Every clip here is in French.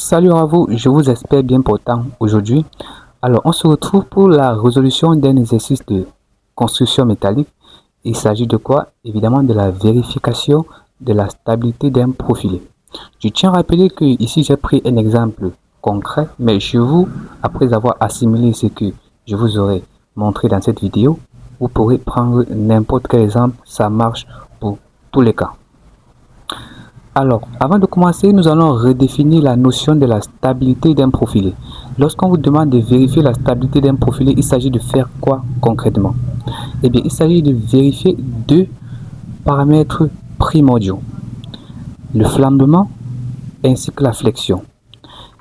Salut à vous, je vous espère bien portant aujourd'hui. Alors, on se retrouve pour la résolution d'un exercice de construction métallique. Il s'agit de quoi? Évidemment de la vérification de la stabilité d'un profilé. Je tiens à rappeler que ici j'ai pris un exemple concret, mais chez vous, après avoir assimilé ce que je vous aurai montré dans cette vidéo, vous pourrez prendre n'importe quel exemple, ça marche pour tous les cas. Alors, avant de commencer, nous allons redéfinir la notion de la stabilité d'un profilé. Lorsqu'on vous demande de vérifier la stabilité d'un profilé, il s'agit de faire quoi concrètement? Eh bien, il s'agit de vérifier deux paramètres primordiaux, le flambement ainsi que la flexion.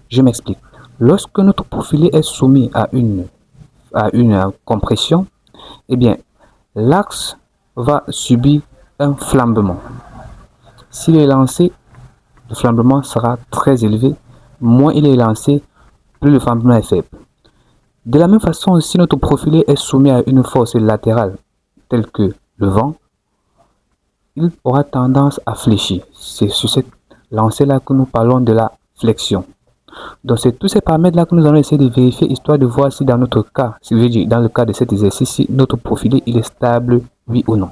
Je m'explique. Lorsque notre profilé est soumis à une compression, eh bien, l'axe va subir un flambement. S'il est lancé, le flambement sera très élevé. Moins il est lancé, plus le flambement est faible. De la même façon, si notre profilé est soumis à une force latérale, telle que le vent, il aura tendance à fléchir. C'est sur cette lancée-là que nous parlons de la flexion. Donc, c'est tous ces paramètres-là que nous allons essayer de vérifier, histoire de voir si dans notre cas, si je dis dans le cas de cet exercice, si notre profilé il est stable, oui ou non.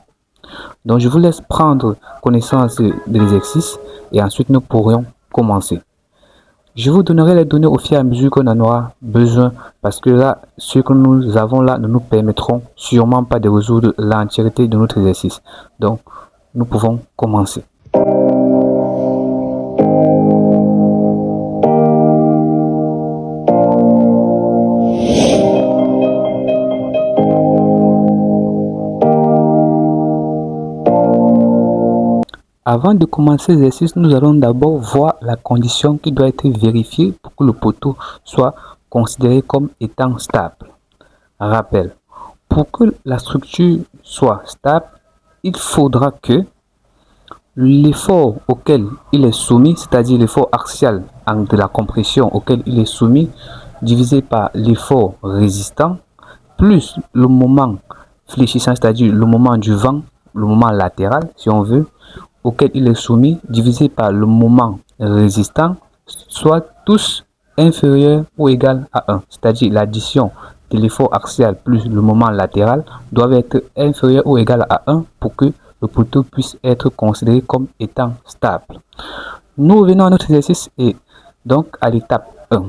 Donc, je vous laisse prendre connaissance de l'exercice et ensuite nous pourrons commencer. Je vous donnerai les données au fur et à mesure qu'on en aura besoin parce que là, ce que nous avons là ne nous permettront sûrement pas de résoudre l'entièreté de notre exercice. Donc, nous pouvons commencer. Avant de commencer l'exercice, nous allons d'abord voir la condition qui doit être vérifiée pour que le poteau soit considéré comme étant stable. Rappel, pour que la structure soit stable, il faudra que l'effort auquel il est soumis, c'est-à-dire l'effort axial de la compression auquel il est soumis, divisé par l'effort résistant, plus le moment fléchissant, c'est-à-dire le moment du vent, le moment latéral, si on veut, auquel il est soumis, divisé par le moment résistant, soit tous inférieurs ou égal à 1. C'est-à-dire l'addition de l'effort axial plus le moment latéral doivent être inférieurs ou égal à 1 pour que le poteau puisse être considéré comme étant stable. Nous revenons à notre exercice et donc à l'étape 1.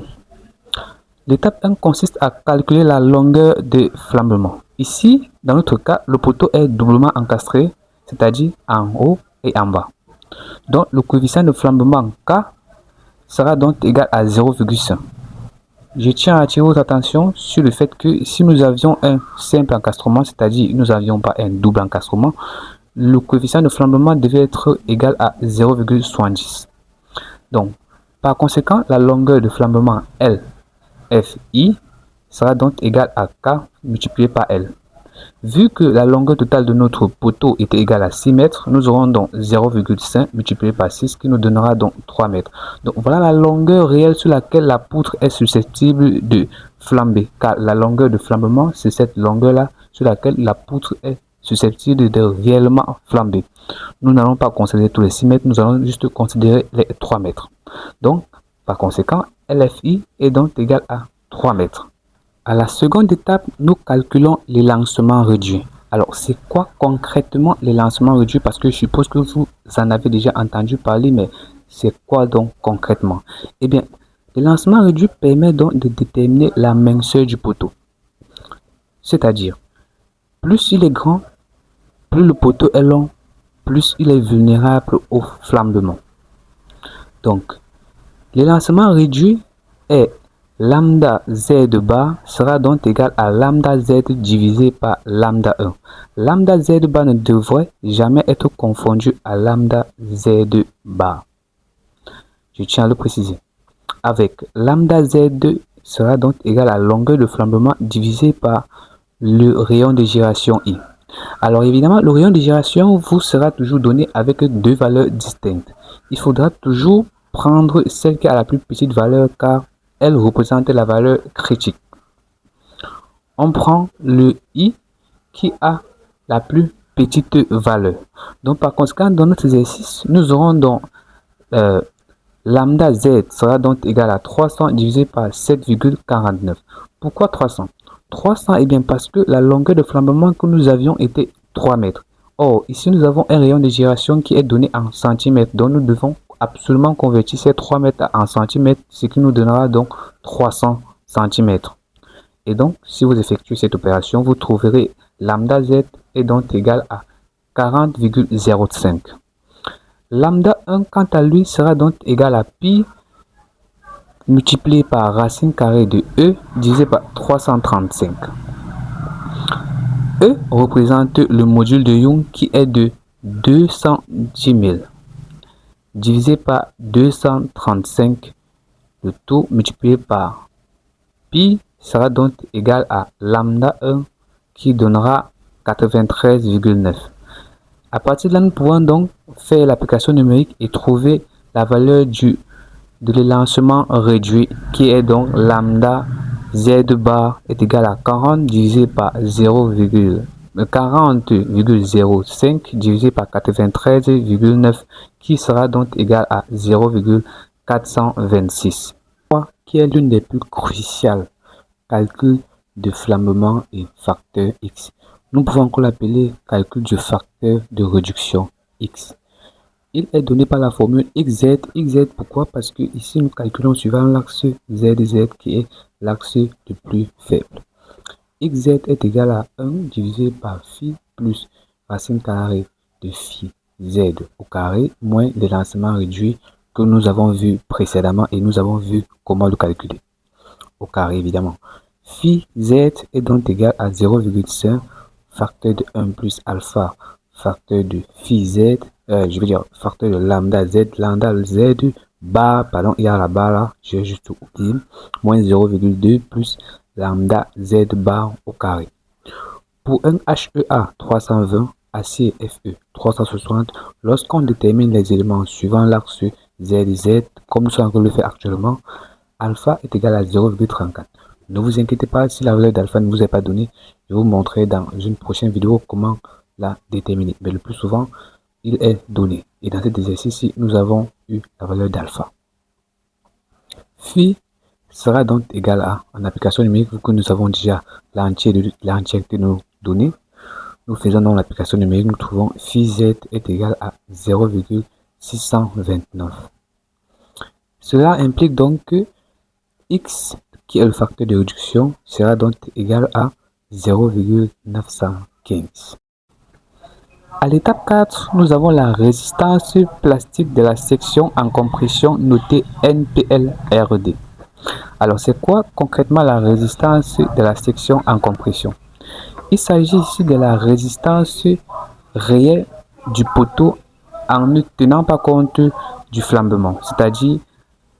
L'étape 1 consiste à calculer la longueur de flambement. Ici, dans notre cas, le poteau est doublement encastré, c'est-à-dire en haut et en bas. Donc, le coefficient de flambement K sera donc égal à 0,5. Je tiens à attirer votre attention sur le fait que si nous avions un simple encastrement, c'est-à-dire nous n'avions pas un double encastrement, le coefficient de flambement devait être égal à 0,70. Donc, par conséquent, la longueur de flambement LFI sera donc égale à K multiplié par L. Vu que la longueur totale de notre poteau était égale à 6 mètres, nous aurons donc 0,5 multiplié par 6 qui nous donnera donc 3 mètres. Donc voilà la longueur réelle sur laquelle la poutre est susceptible de flamber. Car la longueur de flambement, c'est cette longueur-là sur laquelle la poutre est susceptible de réellement flamber. Nous n'allons pas considérer tous les 6 mètres, nous allons juste considérer les 3 mètres. Donc, par conséquent, LFI est donc égal à 3 mètres. À la seconde étape, nous calculons l'élancement réduit. Alors, c'est quoi concrètement l'élancement réduit? Parce que je suppose que vous en avez déjà entendu parler, mais c'est quoi donc concrètement? Eh bien, l'élancement réduit permet donc de déterminer la minceur du poteau. C'est-à-dire, plus il est grand, plus le poteau est long, plus il est vulnérable au flambement. Donc, l'élancement réduit est lambda z bar sera donc égal à lambda z divisé par lambda 1. Lambda z bar ne devrait jamais être confondu à lambda z bar. Je tiens à le préciser. Avec lambda z sera donc égal à la longueur de flambement divisé par le rayon de gyration I. Alors évidemment, le rayon de gyration vous sera toujours donné avec deux valeurs distinctes. Il faudra toujours prendre celle qui a la plus petite valeur car elle représente la valeur critique. On prend le I qui a la plus petite valeur. Donc par conséquent, dans notre exercice, nous aurons donc Lambda Z sera donc égal à 300 divisé par 7,49. Pourquoi 300? 300, eh bien parce que la longueur de flambement que nous avions était 3 mètres. Or, ici nous avons un rayon de gyration qui est donné en centimètres, donc nous devons absolument convertir ces 3 mètres en centimètres, ce qui nous donnera donc 300 centimètres. Et donc, si vous effectuez cette opération, vous trouverez lambda Z est donc égal à 40,05. Lambda 1, quant à lui, sera donc égal à pi multiplié par racine carrée de E divisé par 335. E représente le module de Young qui est de 210 000 divisé par 235. Le tout multiplié par pi sera donc égal à lambda 1 qui donnera 93,9. À partir de là, nous pouvons donc faire l'application numérique et trouver la valeur de l'élancement réduit qui est donc lambda Z bar est égal à 40 divisé par 40,05 divisé par 93,9 qui sera donc égal à 0,426. Qui est l'une des plus cruciales, calcul de flambement et facteur X. Nous pouvons encore l'appeler calcul du facteur de réduction X. Il est donné par la formule XZ. XZ, pourquoi? Parce que ici nous calculons suivant l'axe ZZ qui est l'axe le plus faible. XZ est égal à 1 divisé par phi plus racine carrée de phi Z au carré moins l'élancement réduit que nous avons vu précédemment et nous avons vu comment le calculer. Au carré évidemment. Phi Z est donc égal à 0,5 facteur de 1 plus alpha facteur de phi Z, je veux dire facteur de lambda Z bar, pardon, il y a la barre là, j'ai juste oublié, moins 0,2 plus lambda Z bar au carré. Pour un HEA 320, acier Fe 360, lorsqu'on détermine les éléments suivant l'axe ZZ, comme nous sommes en train de le faire actuellement, alpha est égal à 0,34. Ne vous inquiétez pas si la valeur d'alpha ne vous est pas donnée, je vais vous montrer dans une prochaine vidéo comment la déterminer. Mais le plus souvent, il est donné. Et dans cet exercice-ci, nous avons eu la valeur d'alpha. Phi sera donc égal à, en application numérique, vu que nous avons déjà l'entièreté de nos données, nous faisons donc l'application numérique, nous trouvons phi Z est égal à 0,629. Cela implique donc que X, qui est le facteur de réduction, sera donc égal à 0,915. À l'étape 4, nous avons la résistance plastique de la section en compression notée NPL-RD. Alors, c'est quoi concrètement la résistance de la section en compression? Il s'agit ici de la résistance réelle du poteau en ne tenant pas compte du flambement, c'est-à-dire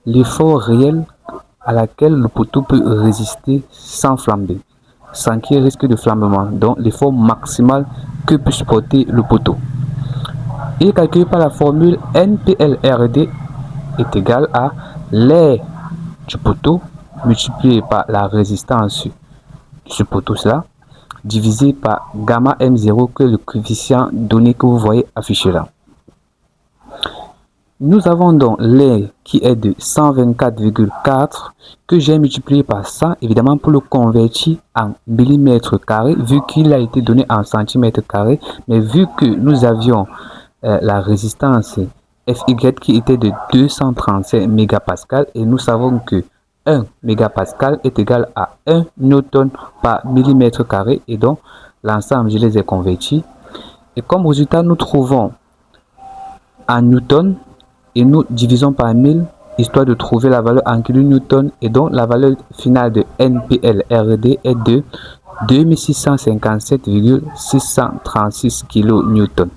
l'effort réel à laquelle le poteau peut résister sans flamber, sans qu'il risque de flambement, donc l'effort maximal que peut supporter le poteau. Il est calculé par la formule NPL-RD est égal à l'air du poteau multiplié par la résistance de ce poteau-là, divisé par gamma M0, que est le coefficient donné que vous voyez affiché là. Nous avons donc l'air qui est de 124,4 que j'ai multiplié par 100, évidemment pour le convertir en millimètres carrés, vu qu'il a été donné en centimètres carrés, mais vu que nous avions la résistance FY qui était de 235 mégapascal et nous savons que 1 mégapascal est égal à 1 newton par millimètre carré et donc l'ensemble je les ai convertis et comme résultat nous trouvons en newton et nous divisons par 1000 histoire de trouver la valeur en kilonewton et donc la valeur finale de NPL-RD est de 2657,636 kN.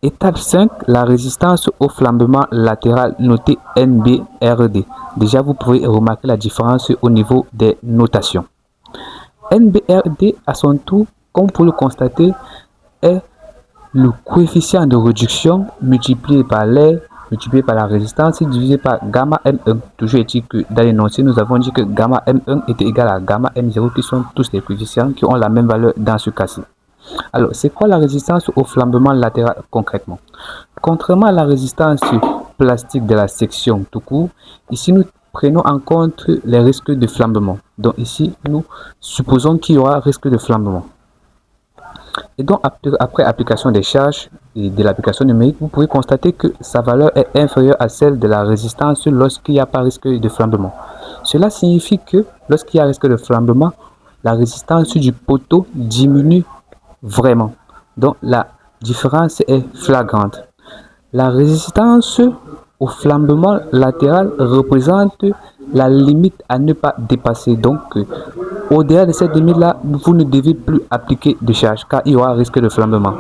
Étape 5, la résistance au flambement latéral notée NBRD. Déjà, vous pouvez remarquer la différence au niveau des notations. NBRD, à son tour, comme vous pouvez le constater, est le coefficient de réduction multiplié par l'air, multiplié par la résistance, divisé par gamma M1. Toujours est-il que dans l'énoncé, nous avons dit que gamma M1 était égal à gamma M0, qui sont tous les coefficients qui ont la même valeur dans ce cas-ci. Alors, c'est quoi la résistance au flambement latéral concrètement? Contrairement à la résistance plastique de la section tout court. Ici, nous prenons en compte les risques de flambement. Donc ici, nous supposons qu'il y aura risque de flambement. Et donc, après application des charges et de l'application numérique, vous pouvez constater que sa valeur est inférieure à celle de la résistance lorsqu'il n'y a pas risque de flambement. Cela signifie que lorsqu'il y a risque de flambement, la résistance du poteau diminue vraiment. Donc, la différence est flagrante. La résistance au flambement latéral représente la limite à ne pas dépasser. Donc, au-delà de cette limite-là, vous ne devez plus appliquer de charge car il y aura risque de flambement.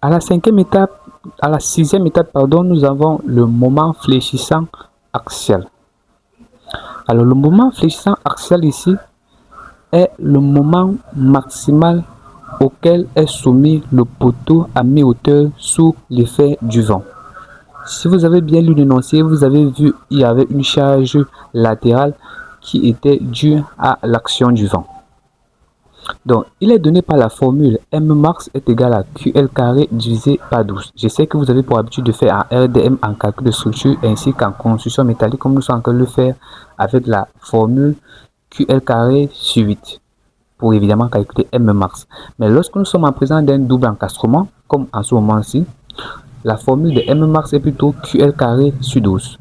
À la sixième étape, nous avons le moment fléchissant axial. Alors, le moment fléchissant axial ici est le moment maximal auquel est soumis le poteau à mi-hauteur sous l'effet du vent. Si vous avez bien lu l'énoncé, vous avez vu il y avait une charge latérale qui était due à l'action du vent. Donc, il est donné par la formule Mmax est égal à QL carré divisé par 12. Je sais que vous avez pour habitude de faire un RDM en calcul de structure ainsi qu'en construction métallique, comme nous sommes en train de le faire avec la formule QL carré sur 8 pour évidemment calculer Mmax. Mais lorsque nous sommes en présence d'un double encastrement, comme en ce moment-ci, la formule de Mmax est plutôt QL carré sur 12.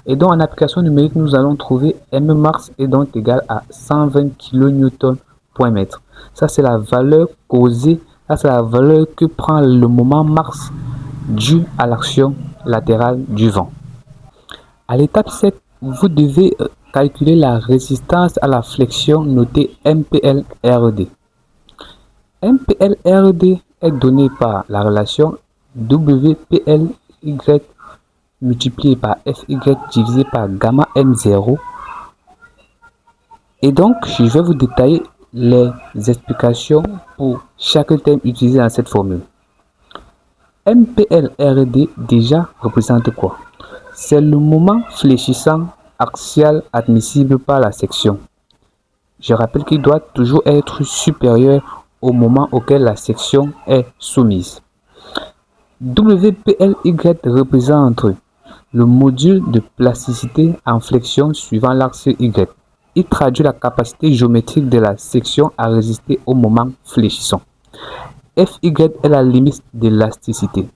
Et donc en application numérique, nous allons trouver Mmax est donc égal à 120 kN point mètre. Ça c'est la valeur causée, ça c'est la valeur que prend le moment max dû à l'action latérale du vent. À l'étape 7, vous devez calculer la résistance à la flexion notée MPL-RD. MPL-RD est donné par la relation WPLY multiplié par FY divisé par gamma M0. Et donc, je vais vous détailler les explications pour chaque terme utilisé dans cette formule. MPL-RD déjà représente quoi? C'est le moment fléchissant axial admissible par la section. Je rappelle qu'il doit toujours être supérieur au moment auquel la section est soumise. WPLY représente le module de plasticité en flexion suivant l'axe Y. Il traduit la capacité géométrique de la section à résister au moment fléchissant. FY est la limite d'élasticité.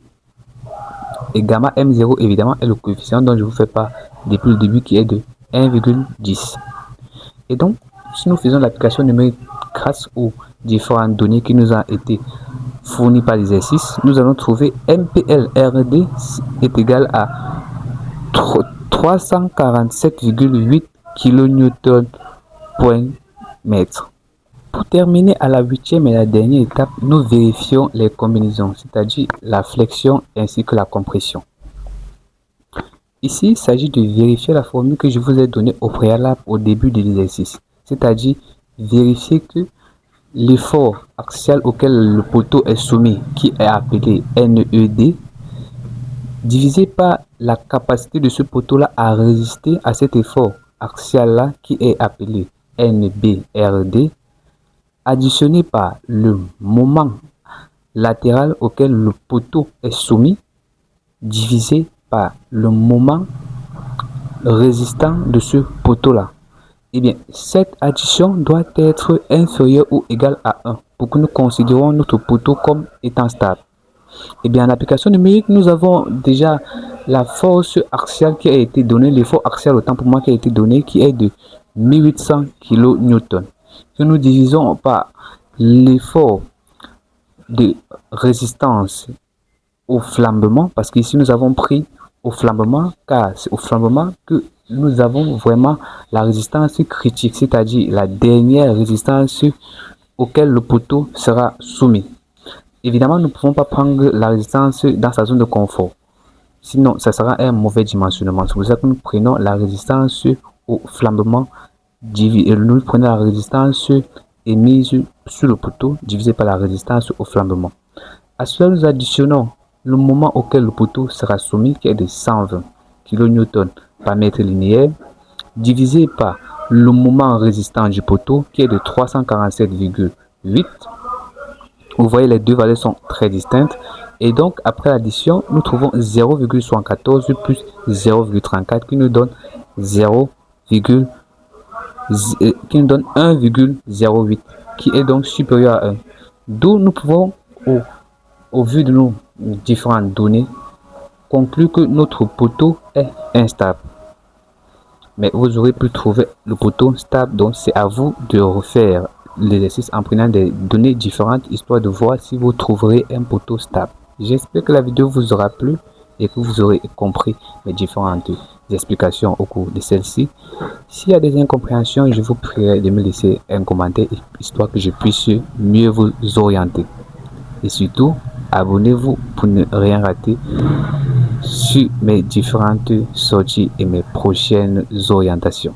Et gamma M0 évidemment est le coefficient dont je vous fais part depuis le début qui est de 1,10. Et donc, si nous faisons l'application numérique grâce aux différentes données qui nous ont été fournies par l'exercice, nous allons trouver MPL-RD est égal à 347,8 kN point mètre. Pour terminer à la 8e et la dernière étape, nous vérifions les combinaisons, c'est-à-dire la flexion ainsi que la compression. Ici, il s'agit de vérifier la formule que je vous ai donnée au préalable au début de l'exercice, c'est-à-dire vérifier que l'effort axial auquel le poteau est soumis, qui est appelé NED, divisé par la capacité de ce poteau-là à résister à cet effort axial-là, qui est appelé NBRD, additionné par le moment latéral auquel le poteau est soumis, divisé par le moment résistant de ce poteau-là. Eh bien, cette addition doit être inférieure ou égale à 1 pour que nous considérons notre poteau comme étant stable. Eh bien, en application numérique, nous avons déjà la force axiale qui a été donnée, l'effort axial autant pour moi qui a été donné, qui est de 1800 kN. Que nous divisons par l'effort de résistance au flambement, parce qu'ici nous avons pris au flambement, car c'est au flambement que nous avons vraiment la résistance critique, c'est-à-dire la dernière résistance auquel le poteau sera soumis. Évidemment, nous ne pouvons pas prendre la résistance dans sa zone de confort, sinon ça sera un mauvais dimensionnement. C'est pour ça que nous prenons la résistance au flambement, nous prenons la résistance émise sur le poteau divisé par la résistance au flambement. À cela, nous additionnons le moment auquel le poteau sera soumis, qui est de 120 kN par mètre linéaire, divisé par le moment résistant du poteau, qui est de 347,8. Vous voyez, les deux valeurs sont très distinctes. Et donc, après l'addition, nous trouvons 0,74 plus 0,34 qui nous donne 1,08 qui est donc supérieur à 1. D'où nous pouvons, au vu de nos différentes données, conclure que notre poteau est instable. Mais vous aurez pu trouver le poteau stable, donc c'est à vous de refaire l'exercice en prenant des données différentes, histoire de voir si vous trouverez un poteau stable. J'espère que la vidéo vous aura plu et que vous aurez compris mes différentes explications au cours de celle-ci. S'il y a des incompréhensions, je vous prierai de me laisser un commentaire, histoire que je puisse mieux vous orienter. Et surtout, abonnez-vous pour ne rien rater sur mes différentes sorties et mes prochaines orientations.